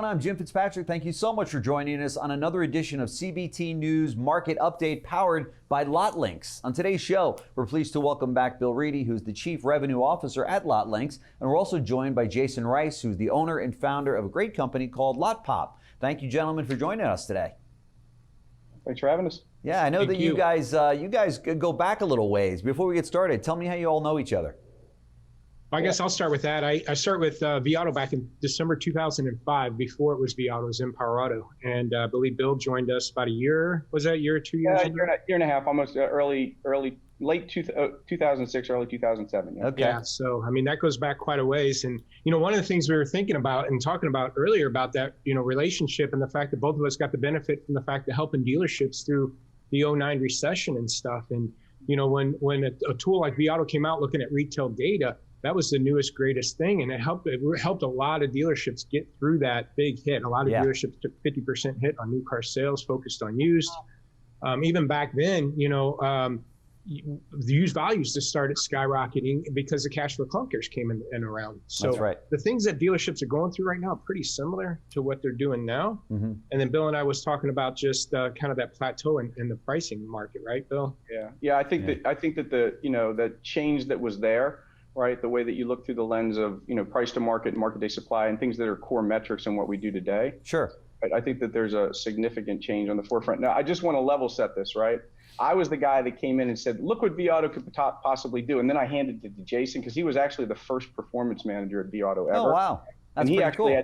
everyone. I'm Jim Fitzpatrick. Thank you so much for joining us on another edition of CBT News Market Update powered by LotLinx. On today's show, we're pleased to welcome back Bill Reidy, who's the Chief Revenue Officer at LotLinx. And we're also joined by Jasen Rice, who's the owner and founder of a great company called Lotpop. Thank you, gentlemen, for joining us today. Thanks for having us. Yeah, I know that you guys go back a little ways. Before we get started, tell me how you all know each other. I guess I'll start with that. I started with vAuto back in December 2005. Before it was vAuto, it was Empire Auto. And I believe Bill joined us about a year. Was that a year or 2 years? Yeah, year and a half, almost late 2006, early 2007. Yeah. Okay. Yeah, so I mean, that goes back quite a ways. And, you know, one of the things we were thinking about and talking about earlier about that, you know, relationship and the fact that both of us got the benefit from the fact of helping dealerships through the 2009 recession and stuff. And, you know, when a tool like vAuto came out looking at retail data, that was the newest, greatest thing. And it helped a lot of dealerships get through that big hit. A lot of dealerships took 50% hit on new car sales, focused on used. Even back then, you know, the used values just started skyrocketing because the cash flow clunkers came in around. So that's right. The things that dealerships are going through right now are pretty similar to what they're doing now. Mm-hmm. And then Bill and I was talking about just kind of that plateau in the pricing market, right, Bill? Yeah. I think that the, you know, the change that was there, right? The way that you look through the lens of, you know, price to market, market day supply, and things that are core metrics in what we do today. Sure. I think that there's a significant change on the forefront. Now, I just want to level set this, right? I was the guy that came in and said, look what vAuto could possibly do. And then I handed it to Jasen because he was actually the first performance manager at vAuto ever. Oh, wow. That's and he actually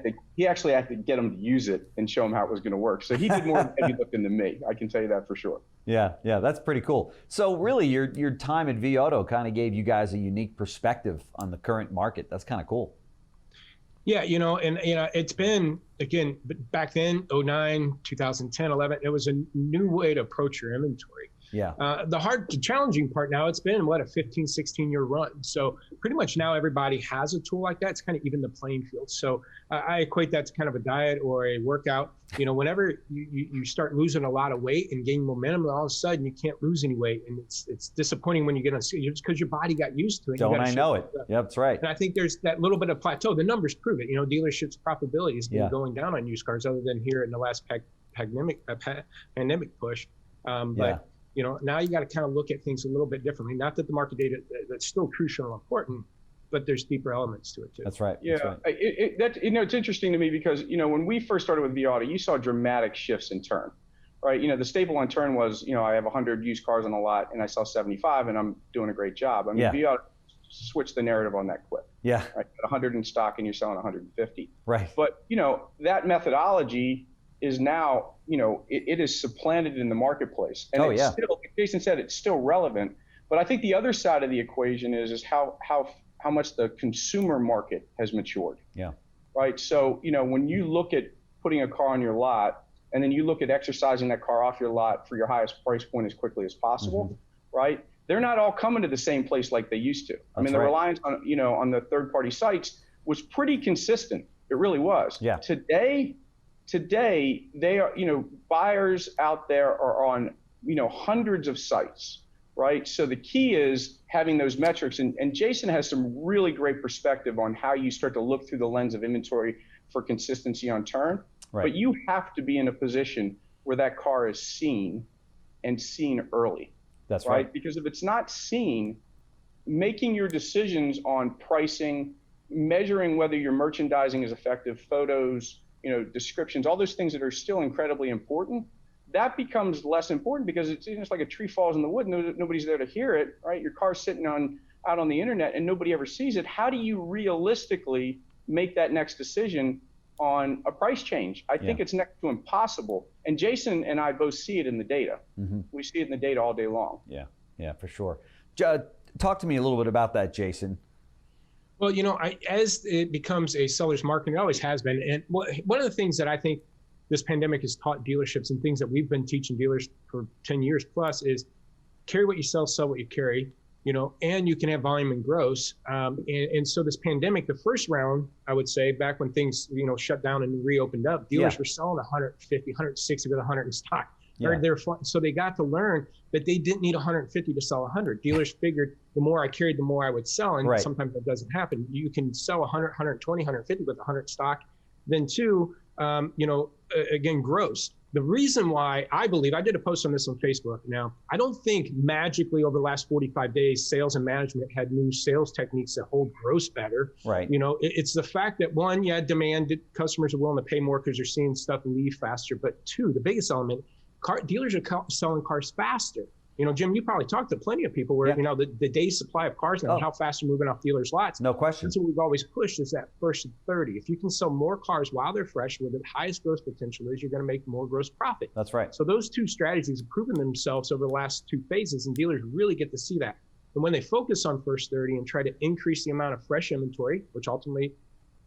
had to get him to use it and show him how it was going to work. So he did more heavy lifting than me. I can tell you that for sure. Yeah, that's pretty cool. So really, your time at vAuto kind of gave you guys a unique perspective on the current market. That's kind of cool. Yeah, you know, and you know, it's been, again, back then, 2009, 2010, 11, it was a new way to approach your inventory. Yeah. The challenging part now, it's been, what, a 15, 16-year run. So pretty much now everybody has a tool like that. It's kind of even the playing field. So I equate that to kind of a diet or a workout. You know, whenever you start losing a lot of weight and gaining momentum, all of a sudden you can't lose any weight. And it's disappointing when you get on scale just because your body got used to it. Don't I know it? Yeah, that's right. And I think there's that little bit of plateau. The numbers prove it. You know, dealerships' profitability has been going down on used cars other than here in the last pandemic push. But you know, now you got to kind of look at things a little bit differently. Not that the market data, that's still crucial and important, but there's deeper elements to it too. That's right. Yeah, that's right. You know, it's interesting to me because, you know, when we first started with vAuto, you saw dramatic shifts in turn, right? You know, the staple on turn was, you know, I have 100 used cars on the lot and I sell 75 and I'm doing a great job. I mean, vAuto switched the narrative on that quick. Yeah. Right? 100 in stock and you're selling 150. Right. But, you know, that methodology is now, you know, it is supplanted in the marketplace. And it's still, like Jasen said, it's still relevant. But I think the other side of the equation is how much the consumer market has matured. Yeah. Right. So, you know, when you look at putting a car on your lot and then you look at exercising that car off your lot for your highest price point as quickly as possible, right? They're not all coming to the same place like they used to. I mean, the reliance on, you know, on the third-party sites was pretty consistent. It really was. Yeah. Today, they are, you know, buyers out there are on, you know, hundreds of sites, right? So the key is having those metrics. And Jasen has some really great perspective on how you start to look through the lens of inventory for consistency on turn. Right. But you have to be in a position where that car is seen and seen early. That's right. Because if it's not seen, making your decisions on pricing, measuring whether your merchandising is effective, photos, you know, descriptions, all those things that are still incredibly important, that becomes less important because it's just like a tree falls in the wood, nobody's there to hear it, right? Your car's sitting out on the internet and nobody ever sees it. How do you realistically make that next decision on a price change? I think it's next to impossible. And Jasen and I both see it in the data. We see it in the data all day long. Yeah, for sure. Talk to me a little bit about that, Jasen. Well, you know, as it becomes a seller's market, it always has been. And one of the things that I think this pandemic has taught dealerships and things that we've been teaching dealers for 10 years plus is carry what you sell what you carry, you know, and you can have volume and gross. And so this pandemic, the first round, I would say, back when things, you know, shut down and reopened up, dealers were selling 150, 160 with 100 in stock. So they got to learn that they didn't need 150 to sell 100. Dealers figured the more I carried, the more I would sell. And sometimes that doesn't happen. You can sell 100, 120, 150 with 100 stock. Then two, again, gross. The reason why I believe, I did a post on this on Facebook. Now, I don't think magically over the last 45 days, sales and management had new sales techniques that hold gross better. Right. It's the fact that one, demand, customers are willing to pay more because they're seeing stuff leave faster. But two, the biggest element, dealers are selling cars faster. Jim, you probably talked to plenty of people where, the day's supply of cars now, how fast they're moving off dealers' lots. No question. That's what we've always pushed is that first and 30. If you can sell more cars while they're fresh, where the highest gross potential is, you're going to make more gross profit. That's right. So those two strategies have proven themselves over the last two phases, and dealers really get to see that. And when they focus on first 30 and try to increase the amount of fresh inventory, which ultimately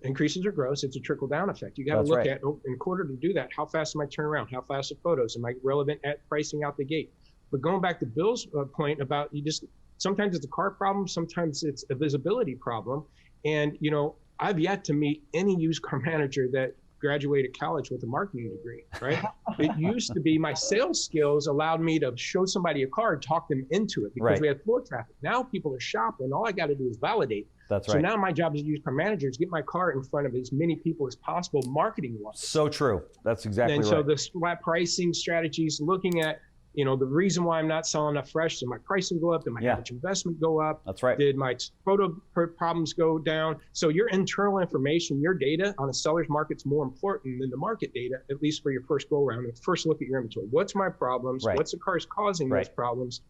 increases their gross, it's a trickle-down effect. You got to look at, in order to do that, how fast am I turning around? How fast are photos? Am I relevant at pricing out the gate? But going back to Bill's point about sometimes it's a car problem, sometimes it's a visibility problem. And, I've yet to meet any used car manager that graduated college with a marketing degree, right? It used to be my sales skills allowed me to show somebody a car and talk them into it because we had floor traffic. Now people are shopping. All I got to do is validate. That's right. So now my job as a used car manager is get my car in front of as many people as possible marketing-wise. So true. That's exactly right. And so the flat pricing strategies, looking at the reason why I'm not selling enough fresh, did my pricing go up? Did my average investment go up? That's right. Did my photo problems go down? So your internal information, your data on a seller's market is more important than the market data, at least for your first go around. And first look at your inventory. What's my problems? What's the cars causing those problems?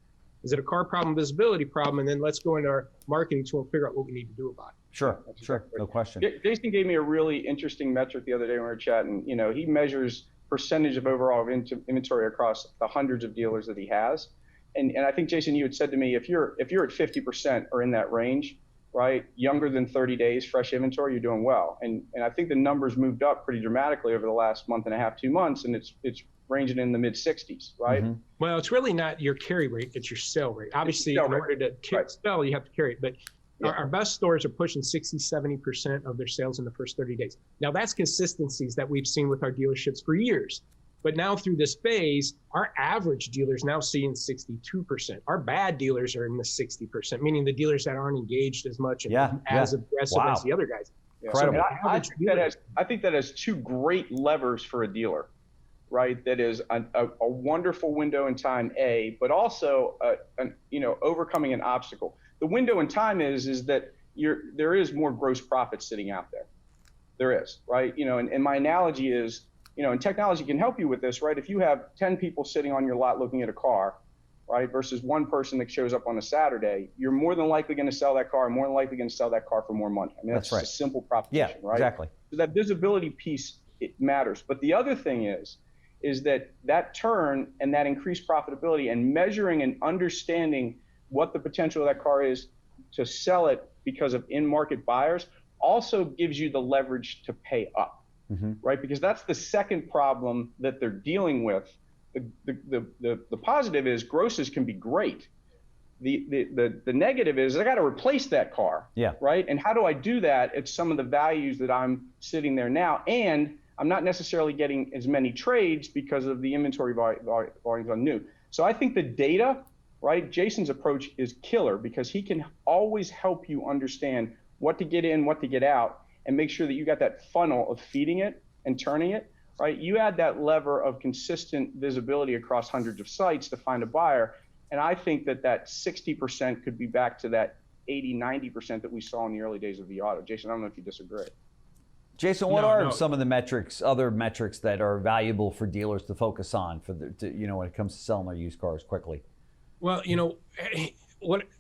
Is it a car problem, visibility problem? And then let's go into our marketing tool and figure out what we need to do about it. Sure. No question. Jason gave me a really interesting metric the other day when we were chatting. He measures percentage of overall inventory across the hundreds of dealers that he has. And I think, Jason, you had said to me, if you're at 50% or in that range, right, younger than 30 days, fresh inventory, you're doing well. And I think the numbers moved up pretty dramatically over the last month and a half, 2 months, and it's ranging in the mid 60s, right? Mm-hmm. Well, it's really not your carry rate, it's your sale rate. Obviously, in order to sell, you have to carry it. But our best stores are pushing 60, 70% of their sales in the first 30 days. Now, that's consistencies that we've seen with our dealerships for years. But now through this phase, our average dealers now seeing 62%. Our bad dealers are in the 60%, meaning the dealers that aren't engaged as much and as aggressive as the other guys. Incredible. So I think that has two great levers for a dealer, right? That is a wonderful window in time, but also overcoming an obstacle. The window in time is that there is more gross profit sitting out there. There is, right? And my analogy is, and technology can help you with this, right? If you have 10 people sitting on your lot looking at a car, right, versus one person that shows up on a Saturday, you're more than likely going to sell that car, more than likely going to sell that car for more money. I mean, that's just a simple proposition, right? Exactly. So that visibility piece, it matters. But the other thing is that turn and that increased profitability and measuring and understanding what the potential of that car is to sell it because of in-market buyers also gives you the leverage to pay up, right? Because that's the second problem that they're dealing with. The positive is grosses can be great. The negative is I got to replace that car, right? And how do I do that at some of the values that I'm sitting there now? And I'm not necessarily getting as many trades because of the inventory volumes on new. So I think the data, right? Jason's approach is killer because he can always help you understand what to get in, what to get out, and make sure that you got that funnel of feeding it and turning it, right? You add that lever of consistent visibility across hundreds of sites to find a buyer, and I think that 60% could be back to that 80, 90% that we saw in the early days of vAuto. Jason, I don't know if you disagree. Jason, what are some of the other metrics that are valuable for dealers to focus on when it comes to selling their used cars quickly? Well,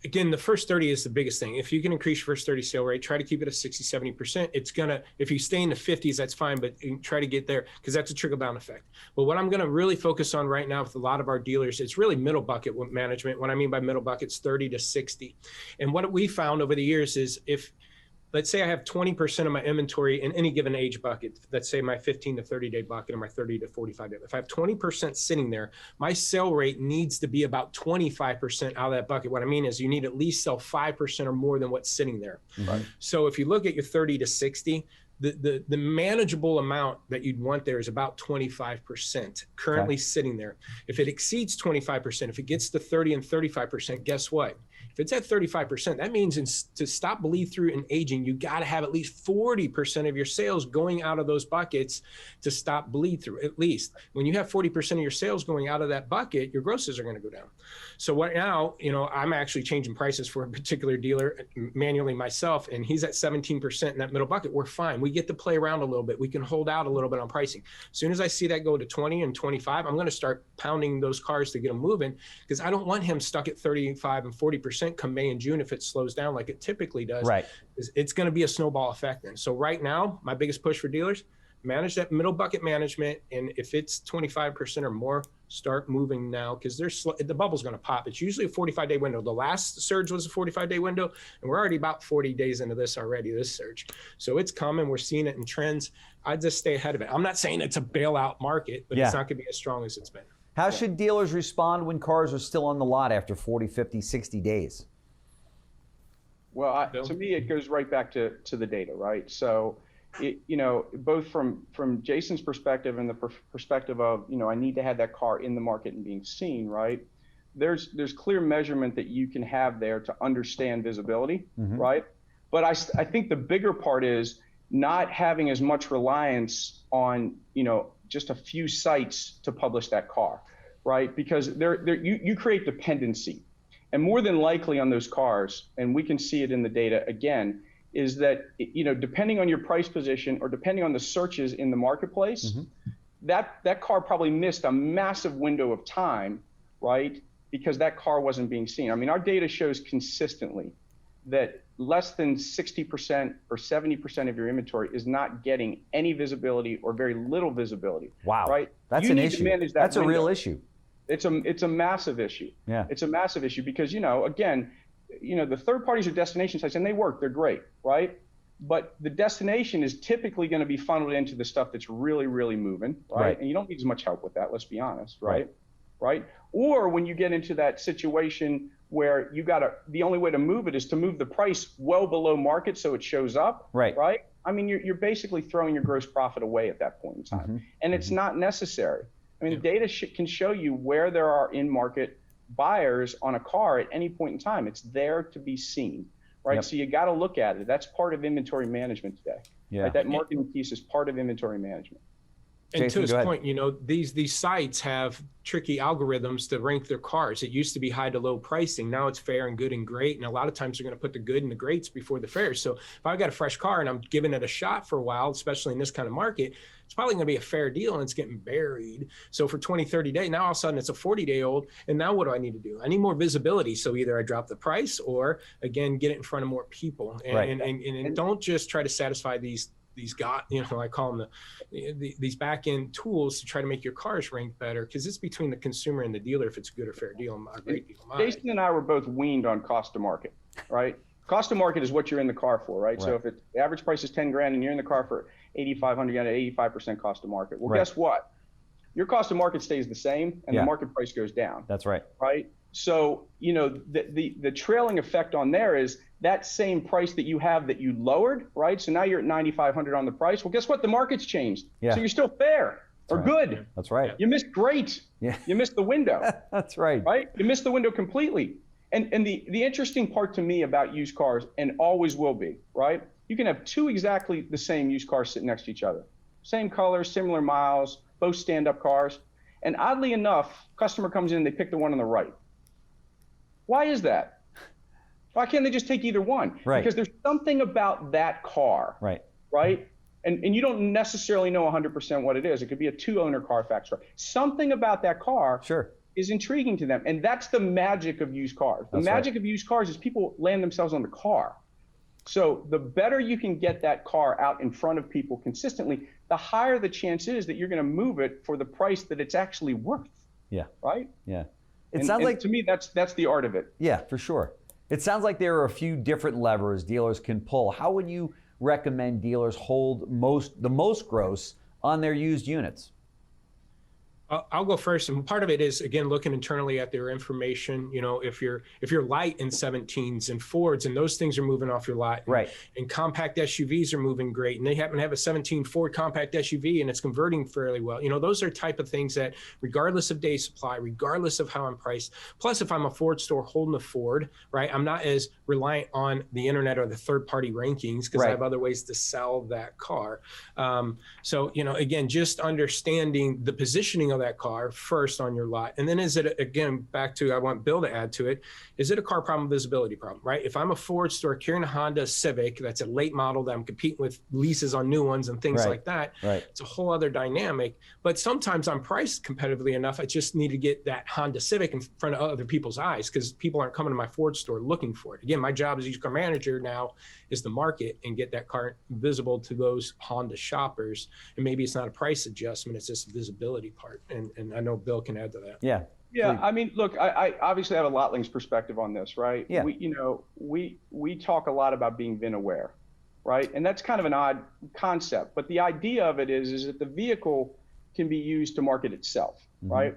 again, the first 30 is the biggest thing. If you can increase your first 30 sale rate, try to keep it at 60, 70%. It's if you stay in the 50s, that's fine, but try to get there because that's a trickle down effect. But what I'm going to really focus on right now with a lot of our dealers, it's really middle bucket management. What I mean by middle bucket is 30 to 60. And what we found over the years is let's say I have 20% of my inventory in any given age bucket. Let's say my 15 to 30 day bucket or my 30 to 45 day. If I have 20% sitting there, my sale rate needs to be about 25% out of that bucket. What I mean is you need at least sell 5% or more than what's sitting there. Right. So if you look at your 30 to 60, the manageable amount that you'd want there is about 25% currently sitting there. If it exceeds 25%, if it gets to 30 and 35%, guess what? If it's at 35%, that means to stop bleed through and aging, you got to have at least 40% of your sales going out of those buckets to stop bleed through, at least. When you have 40% of your sales going out of that bucket, your grosses are going to go down. So what now, I'm actually changing prices for a particular dealer manually myself, and he's at 17% in that middle bucket. We're fine. We get to play around a little bit. We can hold out a little bit on pricing. As soon as I see that go to 20 and 25, I'm going to start pounding those cars to get them moving, because I don't want him stuck at 35 and 40% come May and June if it slows down like it typically does. Right. It's going to be a snowball effect then. So right now, my biggest push for dealers, manage that middle bucket management, and if it's 25% or more, start moving now, because the bubble's going to pop. It's usually a 45-day window. The last surge was a 45-day window, and we're already about 40 days into this surge. So it's coming. We're seeing it in trends. I'd just stay ahead of it. I'm not saying it's a bailout market, but it's not going to be as strong as it's been. How should dealers respond when cars are still on the lot after 40, 50, 60 days? Well, to me, it goes right back to the data, right? So, both from Jasen's perspective and the perspective of, I need to have that car in the market and being seen, right? There's clear measurement that you can have there to understand visibility, right? But I think the bigger part is not having as much reliance on, just a few sites to publish that car, right? Because you create dependency. And more than likely on those cars, and we can see it in the data again, is that, depending on your price position or depending on the searches in the marketplace, that car probably missed a massive window of time, right? Because that car wasn't being seen. I mean, our data shows consistently that less than 60% or 70% of your inventory is not getting any visibility or very little visibility. Wow. Right? That's an issue. That's a real issue. It's a massive issue. Yeah. It's a massive issue because, again, the third parties or destination sites, and they work, they're great, right? But the destination is typically going to be funneled into the stuff that's really, really moving, right? And you don't need as much help with that, let's be honest, right? Or when you get into that situation where the only way to move it is to move the price well below market so it shows up, right? I mean, you're basically throwing your gross profit away at that point in time. And it's not necessary. I mean, the data can show you where there are in-market buyers on a car at any point in time. It's there to be seen, right? So you got to look at it. That's part of inventory management today. Right? That marketing piece is part of inventory management. And Jasen, to his point, these sites have tricky algorithms to rank their cars. It used to be high to low pricing. Now it's fair and good and great. And a lot of times they're going to put the good and the greats before the fair. So if I've got a fresh car and I'm giving it a shot for a while, especially in this kind of market, it's probably going to be a fair deal and it's getting buried. So for 20, 30 days, now all of a sudden it's a 40-day-old. And now what do I need to do? I need more visibility. So either I drop the price or, again, get it in front of more people. And don't just try to satisfy these I call them these back end tools to try to make your cars rank better, because it's between the consumer and the dealer if it's a good or fair deal. A great deal. Jasen and I were both weaned on cost to market, right? Cost to market is what you're in the car for, right? So if the average price is 10 grand and you're in the car for 8,500, you got an 85% cost to market. Well, guess what? Your cost to market stays the same and the market price goes down. That's right. Right? So, the trailing effect on there is that same price that you have that you lowered, right? So now you're at 9,500 on the price. Well, guess what? The market's changed. So you're still fair or good. That's right. You missed great. You missed the window. That's right. Right? You missed the window completely. And the interesting part to me about used cars, and always will be, right? You can have two exactly the same used cars sitting next to each other. Same color, similar miles, both stand-up cars. And oddly enough, customer comes in and they pick the one on the right. Why is that? Why can't they just take either one? Because there's something about that car, right? And you don't necessarily know 100% what it is. It could be a two-owner Carfax, right? Something about that car is intriguing to them. And that's the magic of used cars. The magic of used cars is people land themselves on the car. So the better you can get that car out in front of people consistently, the higher the chance is that you're going to move it for the price that it's actually worth. Right? It sounds like, to me, that's the art of it. Yeah, for sure. It sounds like there are a few different levers dealers can pull. How would you recommend dealers hold the most gross on their used units? I'll go first, and part of it is again looking internally at their information. You know, if you're light in 17s and Fords, and those things are moving off your lot, right? And compact SUVs are moving great, and they happen to have a 17 Ford compact SUV, and it's converting fairly well. You know, those are type of things that, regardless of day supply, regardless of how I'm priced. Plus, if I'm a Ford store holding a Ford, right, I'm not as reliant on the internet or the third-party rankings because I have other ways to sell that car. So, you know, again, just understanding the positioning of that car first on your lot. And then is it, again, back to, I want Bill to add to it, is it a car problem, visibility problem, right? If I'm a Ford store carrying a Honda Civic, that's a late model that I'm competing with leases on new ones and things like that, it's a whole other dynamic. But sometimes I'm priced competitively enough, I just need to get that Honda Civic in front of other people's eyes because people aren't coming to my Ford store looking for it. Again, my job as used car manager now is to market and get that car visible to those Honda shoppers. And maybe it's not a price adjustment, it's just a visibility part. And I know Bill can add to that. Yeah. Yeah, I mean, look, I obviously have a LotLinx perspective on this, right? Yeah. We talk a lot about being VIN aware, right? And that's kind of an odd concept, but the idea of it is that the vehicle can be used to market itself, right?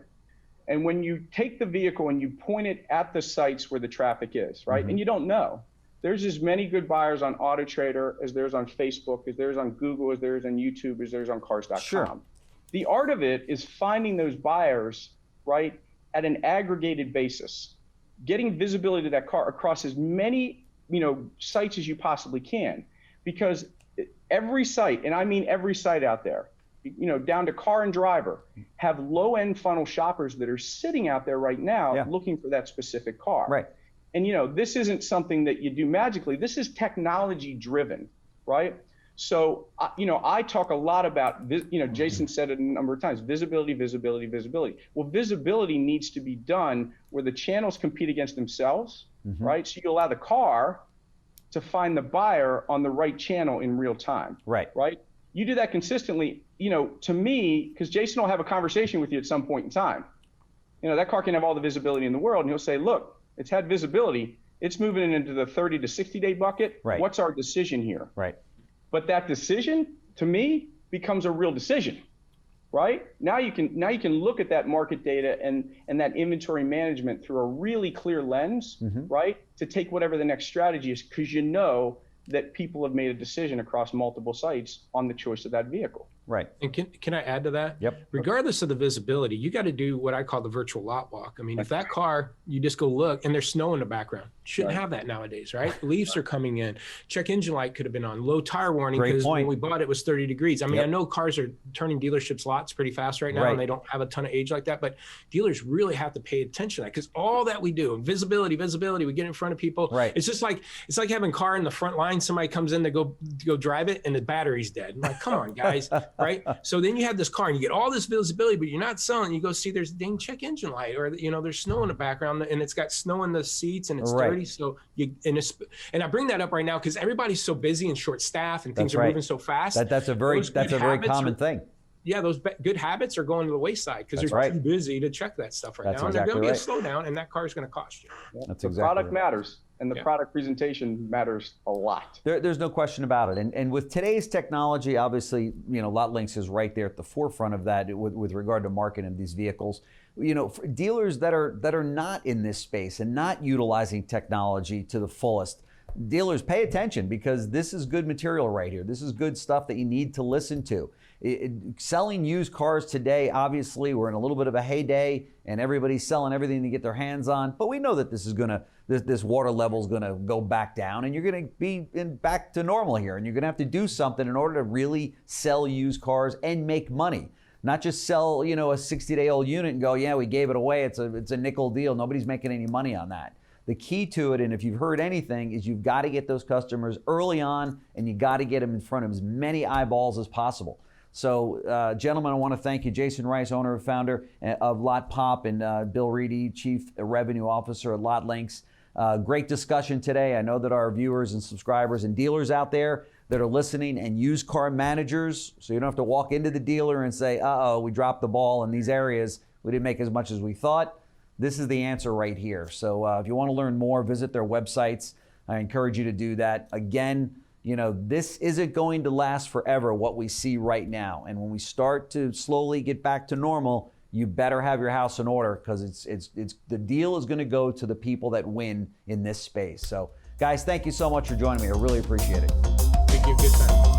And when you take the vehicle and you point it at the sites where the traffic is, right? And you don't know. There's as many good buyers on Auto Trader as there's on Facebook, as there's on Google, as there's on YouTube, as there's on cars.com. Sure. The art of it is finding those buyers, right, at an aggregated basis, getting visibility to that car across as many, sites as you possibly can, because every site, and I mean every site out there, down to car and driver, have low-end funnel shoppers that are sitting out there right now looking for that specific car. Right. And, this isn't something that you do magically. This is technology driven, right? So, I talk a lot about, Jason said it a number of times, visibility, visibility, visibility. Well, visibility needs to be done where the channels compete against themselves, right? So you allow the car to find the buyer on the right channel in real time, right? You do that consistently, to me, because Jason will have a conversation with you at some point in time. That car can have all the visibility in the world, and he'll say, look, it's had visibility. It's moving into the 30 to 60 day bucket. Right. What's our decision here? Right. But that decision, to me, becomes a real decision, right? Now you can look at that market data and that inventory management through a really clear lens, right? To take whatever the next strategy is, because you know that people have made a decision across multiple sites on the choice of that vehicle. Right. And can I add to that? Yep. Regardless of the visibility, you got to do what I call the virtual lot walk. I mean, if that car, you just go look and there's snow in the background, shouldn't have that nowadays, right? Leaves are coming in. Check engine light could have been on. Low tire warning because when we bought it was 30 degrees. I mean, I know cars are turning dealerships lots pretty fast right now and they don't have a ton of age like that, but dealers really have to pay attention to that because all that we do, visibility, we get in front of people. Right. It's just like, it's like having a car in the front line. Somebody comes in to go drive it and the battery's dead. I'm like, come on, guys. Right? So then you have this car and you get all this visibility, but you're not selling. You go see there's dang check engine light, or there's snow in the background and it's got snow in the seats and it's dirty. So and I bring that up right now because everybody's so busy and short staff and things are moving so fast. That's a very common thing. Yeah, those good habits are going to the wayside because they're too busy to check that stuff right now. And there's going to be a slowdown, and that car is going to cost you. That's the product matters, and the product presentation matters a lot. There's no question about it. And with today's technology, obviously, LotLinx is right there at the forefront of that with regard to marketing these vehicles. For dealers that are not in this space and not utilizing technology to the fullest, dealers, pay attention because this is good material right here. This is good stuff that you need to listen to. Selling used cars today, obviously, we're in a little bit of a heyday and everybody's selling everything to get their hands on. But we know that this water level is going to go back down and you're going to be back to normal here. And you're going to have to do something in order to really sell used cars and make money. Not just sell, a 60-day-old unit and go, yeah, we gave it away. It's a nickel deal. Nobody's making any money on that. The key to it, and if you've heard anything, is you've got to get those customers early on and you got to get them in front of as many eyeballs as possible. So, gentlemen, I want to thank you, Jasen Rice, owner and founder of Lotpop, and Bill Reidy, Chief Revenue Officer at LotLinx. Great discussion today. I know that our viewers and subscribers and dealers out there that are listening and used car managers, so you don't have to walk into the dealer and say, uh-oh, we dropped the ball in these areas. We didn't make as much as we thought. This is the answer right here. So if you want to learn more, visit their websites. I encourage you to do that. Again, this isn't going to last forever, what we see right now. And when we start to slowly get back to normal, you better have your house in order, because it's the deal is going to go to the people that win in this space. So guys, thank you so much for joining me. I really appreciate it. Thank you. Good time.